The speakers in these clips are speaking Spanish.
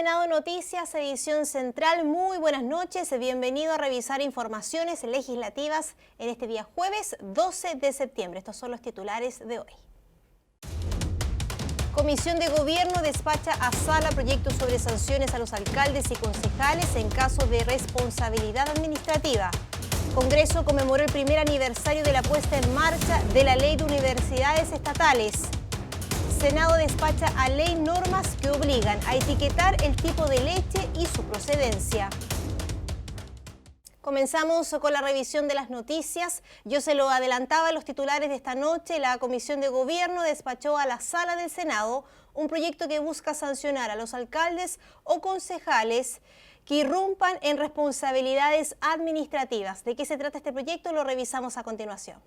Senado Noticias, edición central. Muy buenas noches, bienvenido a revisar informaciones legislativas en este día jueves 12 de septiembre. Estos son los titulares de hoy. Comisión de Gobierno despacha a sala proyecto sobre sanciones a los alcaldes y concejales en caso de responsabilidad administrativa. Congreso conmemoró el primer aniversario de la puesta en marcha de la Ley de Universidades Estatales. Senado despacha a ley normas que obligan a etiquetar el tipo de leche y su procedencia. Comenzamos con la revisión de las noticias. Yo se lo adelantaba en los titulares de esta noche. La Comisión de Gobierno despachó a la Sala del Senado un proyecto que busca sancionar a los alcaldes o concejales que irrumpan en responsabilidades administrativas. ¿De qué se trata este proyecto? Lo revisamos a continuación.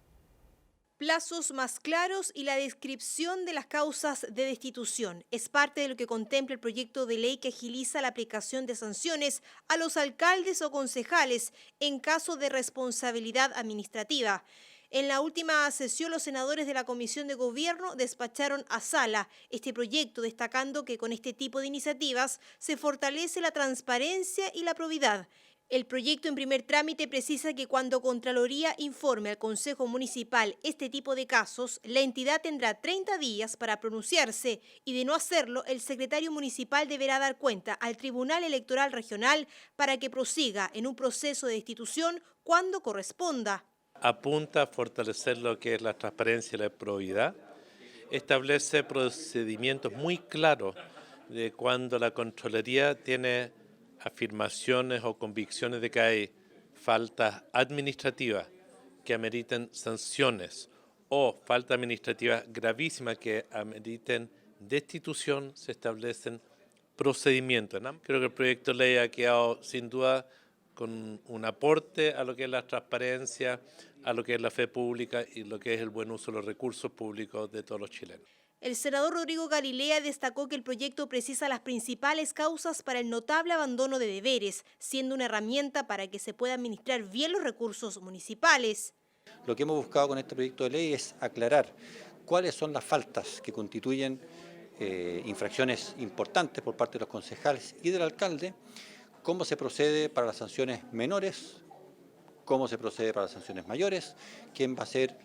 Plazos más claros y la descripción de las causas de destitución es parte de lo que contempla el proyecto de ley que agiliza la aplicación de sanciones a los alcaldes o concejales en caso de responsabilidad administrativa. En la última sesión, los senadores de la Comisión de Gobierno despacharon a sala este proyecto, destacando que con este tipo de iniciativas se fortalece la transparencia y la probidad. El proyecto en primer trámite precisa que cuando Contraloría informe al Consejo Municipal este tipo de casos, la entidad tendrá 30 días para pronunciarse y de no hacerlo, el secretario municipal deberá dar cuenta al Tribunal Electoral Regional para que prosiga en un proceso de destitución cuando corresponda. Apunta a fortalecer lo que es la transparencia y la probidad, establece procedimientos muy claros de cuando la Contraloría tiene afirmaciones o convicciones de que hay faltas administrativas que ameriten sanciones o faltas administrativas gravísimas que ameriten destitución, se establecen procedimientos, ¿no? Creo que el proyecto de ley ha quedado sin duda con un aporte a lo que es la transparencia, a lo que es la fe pública y lo que es el buen uso de los recursos públicos de todos los chilenos. El senador Rodrigo Galilea destacó que el proyecto precisa las principales causas para el notable abandono de deberes, siendo una herramienta para que se pueda administrar bien los recursos municipales. Lo que hemos buscado con este proyecto de ley es aclarar cuáles son las faltas que constituyen infracciones importantes por parte de los concejales y del alcalde, cómo se procede para las sanciones menores, cómo se procede para las sanciones mayores, quién va a ser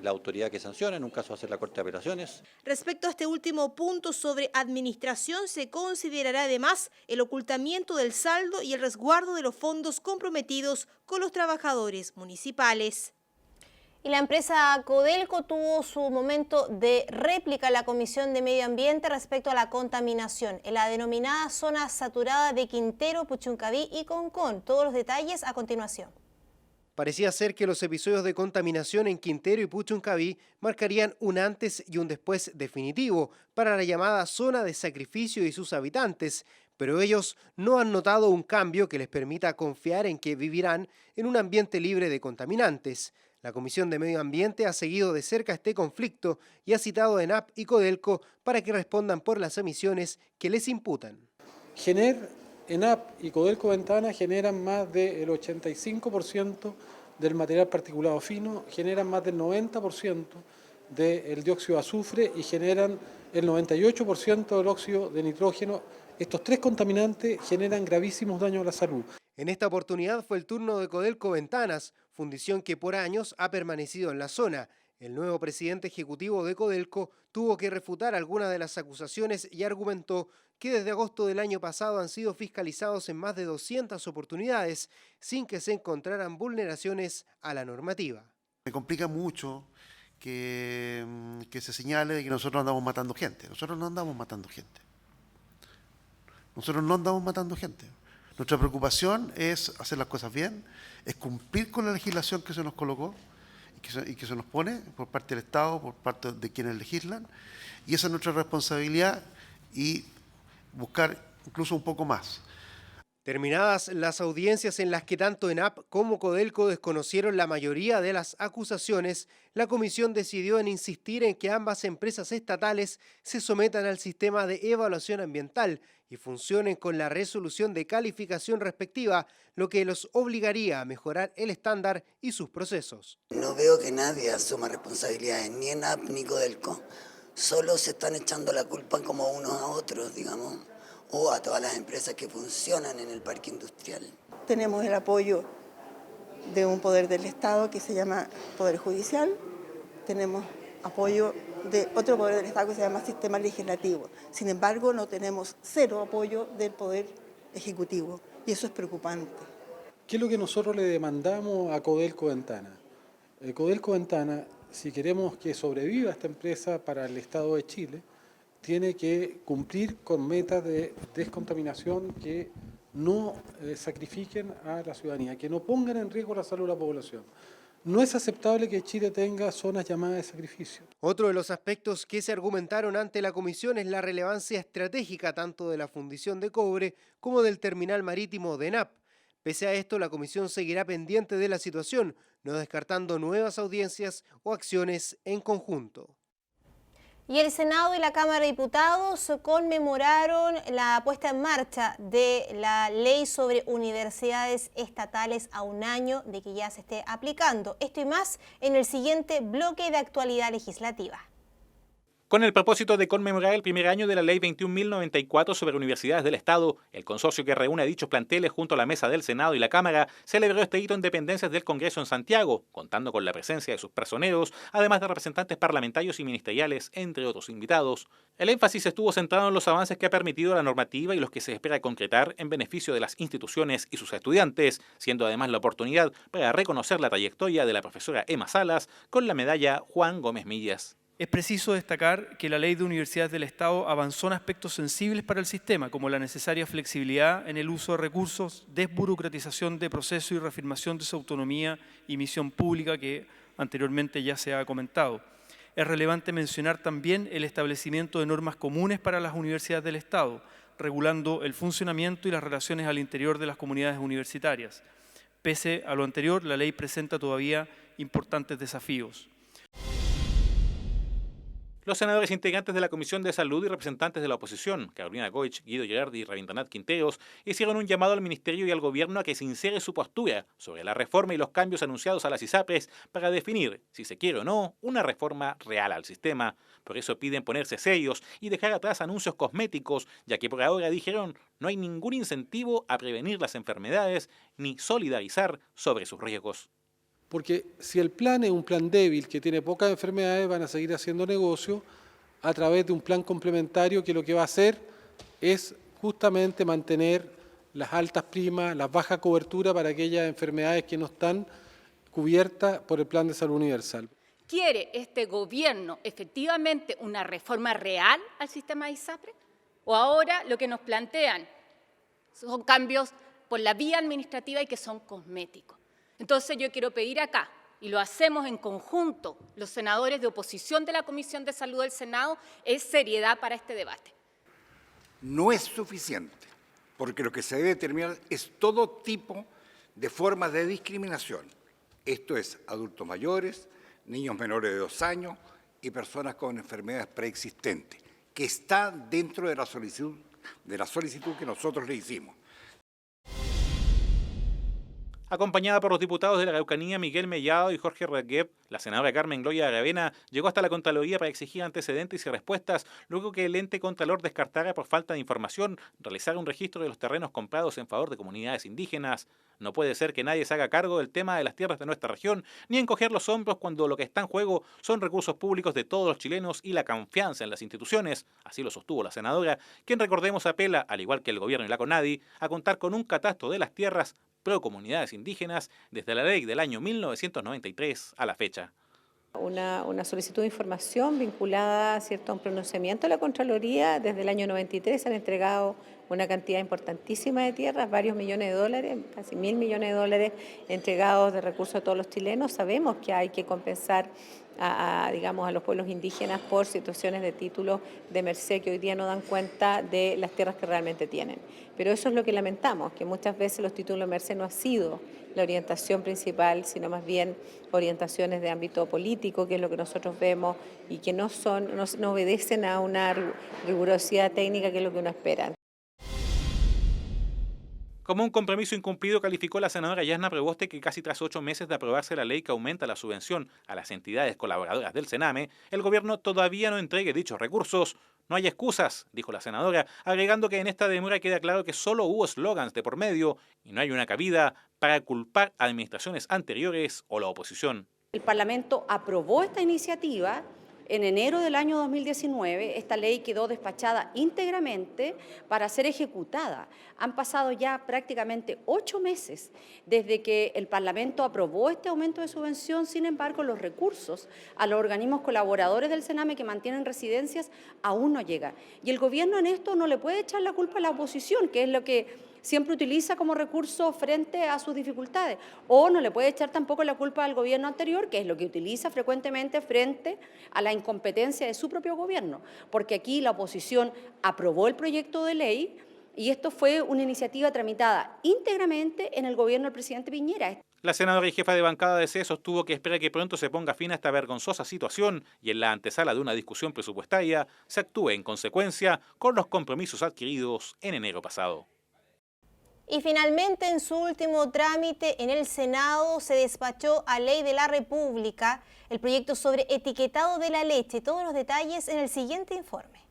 la autoridad que sanciona, en un caso va a ser la Corte de Apelaciones. Respecto a este último punto sobre administración, se considerará además el ocultamiento del saldo y el resguardo de los fondos comprometidos con los trabajadores municipales. Y la empresa Codelco tuvo su momento de réplica en la Comisión de Medio Ambiente respecto a la contaminación en la denominada zona saturada de Quintero, Puchuncaví y Concón. Todos los detalles a continuación. Parecía ser que los episodios de contaminación en Quintero y Puchuncaví marcarían un antes y un después definitivo para la llamada zona de sacrificio y sus habitantes, pero ellos no han notado un cambio que les permita confiar en que vivirán en un ambiente libre de contaminantes. La Comisión de Medio Ambiente ha seguido de cerca este conflicto y ha citado a ENAP y Codelco para que respondan por las emisiones que les imputan. ENAP y Codelco Ventana generan más del 85% del material particulado fino, generan más del 90% del dióxido de azufre y generan el 98% del óxido de nitrógeno. Estos tres contaminantes generan gravísimos daños a la salud. En esta oportunidad fue el turno de Codelco Ventanas, fundición que por años ha permanecido en la zona. El nuevo presidente ejecutivo de Codelco tuvo que refutar algunas de las acusaciones y argumentó que desde agosto del año pasado han sido fiscalizados en más de 200 oportunidades sin que se encontraran vulneraciones a la normativa. Me complica mucho que se señale de que nosotros andamos matando gente. Nosotros no andamos matando gente. Nosotros no andamos matando gente. Nuestra preocupación es hacer las cosas bien, es cumplir con la legislación que se nos colocó y que se nos pone por parte del Estado, por parte de quienes legislan, y esa es nuestra responsabilidad y buscar incluso un poco más. Terminadas las audiencias en las que tanto ENAP como Codelco desconocieron la mayoría de las acusaciones, la comisión decidió en insistir en que ambas empresas estatales se sometan al sistema de evaluación ambiental y funcionen con la resolución de calificación respectiva, lo que los obligaría a mejorar el estándar y sus procesos. No veo que nadie asuma responsabilidades, ni ENAP ni Codelco. Solo se están echando la culpa como unos a otros, digamos. o a todas las empresas que funcionan en el parque industrial. Tenemos el apoyo de un poder del Estado que se llama Poder Judicial, tenemos apoyo de otro poder del Estado que se llama Sistema Legislativo. Sin embargo, no tenemos cero apoyo del Poder Ejecutivo y eso es preocupante. ¿Qué es lo que nosotros le demandamos a Codelco Ventana? Codelco Ventana, si queremos que sobreviva esta empresa para el Estado de Chile, tiene que cumplir con metas de descontaminación que no sacrifiquen a la ciudadanía, que no pongan en riesgo la salud de la población. No es aceptable que Chile tenga zonas llamadas de sacrificio. Otro de los aspectos que se argumentaron ante la comisión es la relevancia estratégica tanto de la fundición de cobre como del terminal marítimo de ENAP. Pese a esto, la comisión seguirá pendiente de la situación, no descartando nuevas audiencias o acciones en conjunto. Y el Senado y la Cámara de Diputados conmemoraron la puesta en marcha de la ley sobre universidades estatales a un año de que ya se esté aplicando. Esto y más en el siguiente bloque de actualidad legislativa. Con el propósito de conmemorar el primer año de la Ley 21.094 sobre universidades del Estado, el consorcio que reúne a dichos planteles junto a la mesa del Senado y la Cámara celebró este hito en dependencias del Congreso en Santiago, contando con la presencia de sus personeros, además de representantes parlamentarios y ministeriales, entre otros invitados. El énfasis estuvo centrado en los avances que ha permitido la normativa y los que se espera concretar en beneficio de las instituciones y sus estudiantes, siendo además la oportunidad para reconocer la trayectoria de la profesora Emma Salas con la medalla Juan Gómez Millas. Es preciso destacar que la Ley de Universidades del Estado avanzó en aspectos sensibles para el sistema, como la necesaria flexibilidad en el uso de recursos, desburocratización de procesos y reafirmación de su autonomía y misión pública que anteriormente ya se ha comentado. Es relevante mencionar también el establecimiento de normas comunes para las universidades del Estado, regulando el funcionamiento y las relaciones al interior de las comunidades universitarias. Pese a lo anterior, la ley presenta todavía importantes desafíos. Los senadores integrantes de la Comisión de Salud y representantes de la oposición, Carolina Goich, Guido Gerardi y Rabindranath Quinteros, hicieron un llamado al Ministerio y al Gobierno a que sincere su postura sobre la reforma y los cambios anunciados a las ISAPRES para definir, si se quiere o no, una reforma real al sistema. Por eso piden ponerse serios y dejar atrás anuncios cosméticos, ya que por ahora, dijeron, no hay ningún incentivo a prevenir las enfermedades ni solidarizar sobre sus riesgos. Porque si el plan es un plan débil, que tiene pocas enfermedades, van a seguir haciendo negocio a través de un plan complementario que lo que va a hacer es justamente mantener las altas primas, las bajas coberturas para aquellas enfermedades que no están cubiertas por el Plan de Salud Universal. ¿Quiere este gobierno efectivamente una reforma real al sistema de ISAPRE? ¿O ahora lo que nos plantean son cambios por la vía administrativa y que son cosméticos? Entonces yo quiero pedir acá, y lo hacemos en conjunto, los senadores de oposición de la Comisión de Salud del Senado, es seriedad para este debate. No es suficiente, porque lo que se debe determinar es todo tipo de formas de discriminación. Esto es adultos mayores, niños menores de 2 años y personas con enfermedades preexistentes, que está dentro de la solicitud que nosotros le hicimos. Acompañada por los diputados de la Araucanía Miguel Mellado y Jorge Ragueb, la senadora Carmen Gloria Aravena llegó hasta la Contraloría para exigir antecedentes y respuestas luego que el ente Contralor descartara por falta de información realizar un registro de los terrenos comprados en favor de comunidades indígenas. No puede ser que nadie se haga cargo del tema de las tierras de nuestra región, ni encoger los hombros cuando lo que está en juego son recursos públicos de todos los chilenos y la confianza en las instituciones. Así lo sostuvo la senadora, quien recordemos apela, al igual que el gobierno y la CONADI, a contar con un catastro de las tierras pro comunidades indígenas desde la ley del año 1993 a la fecha. Una solicitud de información vinculada, ¿cierto?, a un pronunciamiento de la Contraloría. Desde el año 93 se han entregado una cantidad importantísima de tierras, varios millones de dólares, casi 1.000 millones de dólares entregados de recursos a todos los chilenos. Sabemos que hay que compensar digamos, a los pueblos indígenas por situaciones de títulos de merced que hoy día no dan cuenta de las tierras que realmente tienen. Pero eso es lo que lamentamos, que muchas veces los títulos de merced no ha sido la orientación principal, sino más bien orientaciones de ámbito político, que es lo que nosotros vemos, y que no obedecen a una rigurosidad técnica, que es lo que uno espera. Como un compromiso incumplido, calificó la senadora Yasna Preboste que casi tras 8 meses de aprobarse la ley que aumenta la subvención a las entidades colaboradoras del Sename, el gobierno todavía no entregue dichos recursos. No hay excusas, dijo la senadora, agregando que en esta demora queda claro que solo hubo eslogans de por medio y no hay una cabida para culpar a administraciones anteriores o la oposición. El Parlamento aprobó esta iniciativa en enero del año 2019. Esta ley quedó despachada íntegramente para ser ejecutada. Han pasado ya prácticamente 8 meses desde que el Parlamento aprobó este aumento de subvención. Sin embargo, los recursos a los organismos colaboradores del Sename que mantienen residencias aún no llegan. Y el gobierno en esto no le puede echar la culpa a la oposición, que es lo que siempre utiliza como recurso frente a sus dificultades, o no le puede echar tampoco la culpa al gobierno anterior, que es lo que utiliza frecuentemente frente a la incompetencia de su propio gobierno, porque aquí la oposición aprobó el proyecto de ley y esto fue una iniciativa tramitada íntegramente en el gobierno del presidente Piñera. La senadora y jefa de bancada de C sostuvo que espera que pronto se ponga fin a esta vergonzosa situación y en la antesala de una discusión presupuestaria se actúe en consecuencia con los compromisos adquiridos en enero pasado. Y finalmente, en su último trámite en el Senado, se despachó a Ley de la República el proyecto sobre etiquetado de la leche. Todos los detalles en el siguiente informe.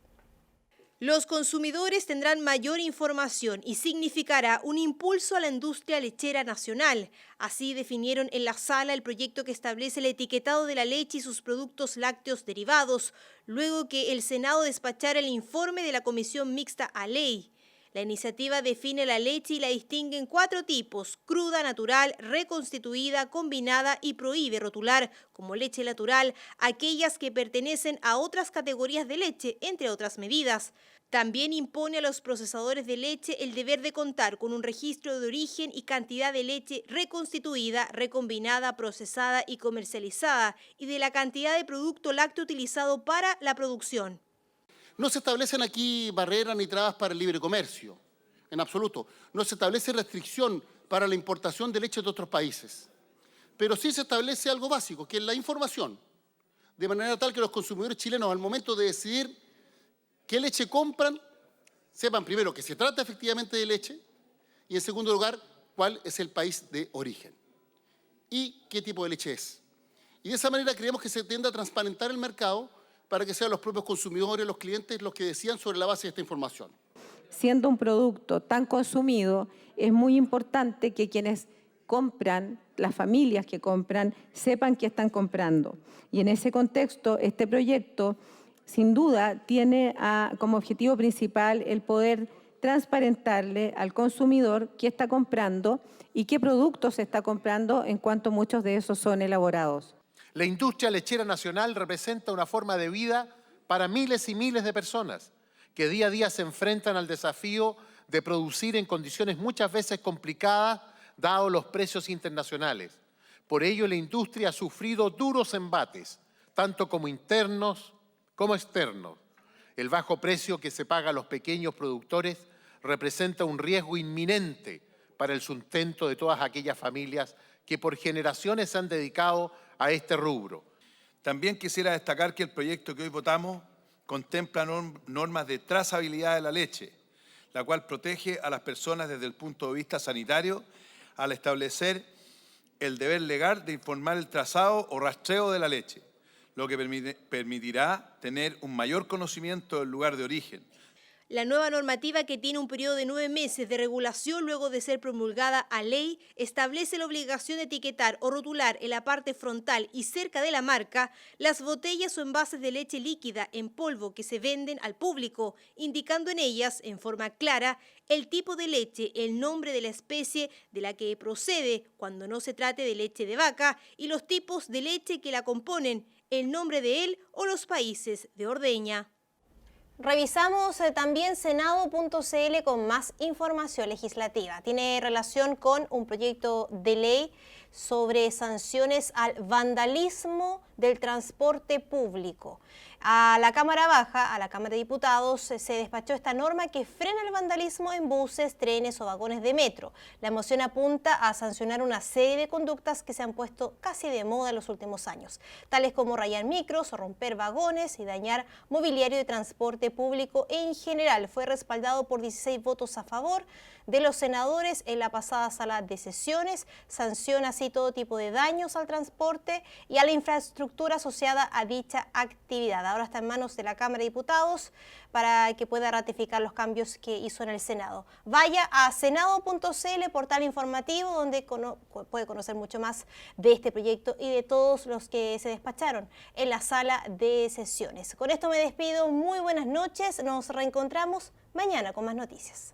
Los consumidores tendrán mayor información y significará un impulso a la industria lechera nacional. Así definieron en la sala el proyecto que establece el etiquetado de la leche y sus productos lácteos derivados, luego que el Senado despachara el informe de la Comisión Mixta a Ley. La iniciativa define la leche y la distingue en 4 tipos: cruda, natural, reconstituida, combinada, y prohíbe rotular como leche natural aquellas que pertenecen a otras categorías de leche, entre otras medidas. También impone a los procesadores de leche el deber de contar con un registro de origen y cantidad de leche reconstituida, recombinada, procesada y comercializada, y de la cantidad de producto lácteo utilizado para la producción. No se establecen aquí barreras ni trabas para el libre comercio, en absoluto. No se establece restricción para la importación de leche de otros países. Pero sí se establece algo básico, que es la información, de manera tal que los consumidores chilenos, al momento de decidir qué leche compran, sepan primero que se trata efectivamente de leche y, en segundo lugar, cuál es el país de origen y qué tipo de leche es. Y de esa manera creemos que se tiende a transparentar el mercado para que sean los propios consumidores, los clientes, los que decidan sobre la base de esta información. Siendo un producto tan consumido, es muy importante que quienes compran, las familias que compran, sepan qué están comprando. Y en ese contexto, este proyecto, sin duda, tiene como objetivo principal el poder transparentarle al consumidor qué está comprando y qué productos está comprando, en cuanto muchos de esos son elaborados. La industria lechera nacional representa una forma de vida para miles y miles de personas que día a día se enfrentan al desafío de producir en condiciones muchas veces complicadas, dados los precios internacionales. Por ello, la industria ha sufrido duros embates, tanto como internos como externos. El bajo precio que se paga a los pequeños productores representa un riesgo inminente para el sustento de todas aquellas familias que por generaciones se han dedicado a este rubro. También quisiera destacar que el proyecto que hoy votamos contempla normas de trazabilidad de la leche, la cual protege a las personas desde el punto de vista sanitario al establecer el deber legal de informar el trazado o rastreo de la leche, lo que permitirá tener un mayor conocimiento del lugar de origen. La nueva normativa, que tiene un periodo de 9 meses de regulación luego de ser promulgada a ley, establece la obligación de etiquetar o rotular en la parte frontal y cerca de la marca las botellas o envases de leche líquida en polvo que se venden al público, indicando en ellas, en forma clara, el tipo de leche, el nombre de la especie de la que procede cuando no se trate de leche de vaca y los tipos de leche que la componen, el nombre de él o los países de ordeña. Revisamos también senado.cl con más información legislativa. Tiene relación con un proyecto de ley sobre sanciones al vandalismo del transporte público. A la Cámara Baja, a la Cámara de Diputados, se despachó esta norma que frena el vandalismo en buses, trenes o vagones de metro. La moción apunta a sancionar una serie de conductas que se han puesto casi de moda en los últimos años, tales como rayar micros o romper vagones y dañar mobiliario de transporte público en general. Fue respaldado por 16 votos a favor de los senadores en la pasada sala de sesiones. Sanciona así todo tipo de daños al transporte y a la infraestructura asociada a dicha actividad. Ahora está en manos de la Cámara de Diputados para que pueda ratificar los cambios que hizo en el Senado. Vaya a senado.cl, portal informativo, donde puede conocer mucho más de este proyecto y de todos los que se despacharon en la sala de sesiones. Con esto me despido, muy buenas noches, nos reencontramos mañana con más noticias.